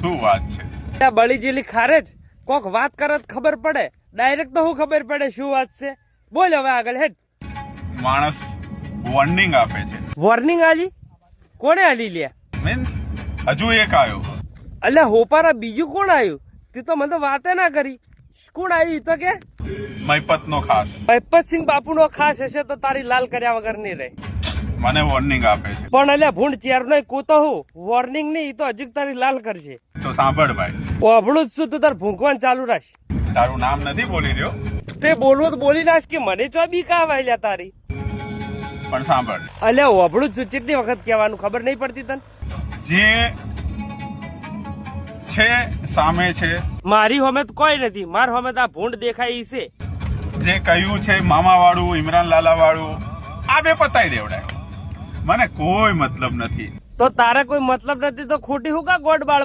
શું વાત છે? બળી જેલી ખારેજ કોક વાત કરે તો ખબર પડે, ડાયરેક્ટ તો હું ખબર પડે શું વાત છે? બોલ હવે આગળ હેડ. માણસ વોર્નિંગ આપે છે. વોર્નિંગ આલી? કોને આલી લ્યા? મીન્સ હજુ એક આવ્યો. અલ્યા હોપારા બીજું કોણ આવ્યું? તે તો મને તો વાતે ના કરી. કોણ આવ્યું તો કે? મહિપત નો ખાસ. મહિપતસિંહ બાપુ નો ખાસ હશે તો તારી લાલ કર્યા વગર નહીં રહે. મને વોર્નિંગ આપે છે. પણ અલ્યા ભૂંડ ચેર નો કૂતો હું વોર્નિંગ નહીં, તો હજુ તારી લાલ કરશે. તો સાંભળ ભાઈ, ઓભળું જ છું, તું તાર ભૂંકવાનું ચાલુ રાખ. તારું નામ નથી બોલી રહ્યો, તે બોલવું તો બોલી નાખ કે મને ચો બી કા વાયલ્યા તારી. પણ સાંભળ, અલ્યા ઓભળું જ છું, કેટલી વખત કહેવાનું ખબર નહીં પડતી તને? જે છે સામે છે. મારી હોમે તો કોઈ નથી, માર હોમે તો આ ભૂંડ દેખાય છે. જે કહ્યું છે મામા વાળું, ઇમરાન લાલા વાળું, આ બે પતાઈ દેવડાય. મને કોઈ મતલબ નથી. તો તારે કોઈ મતલબ નથી તો ખોટી હું કા ગોડ બાળ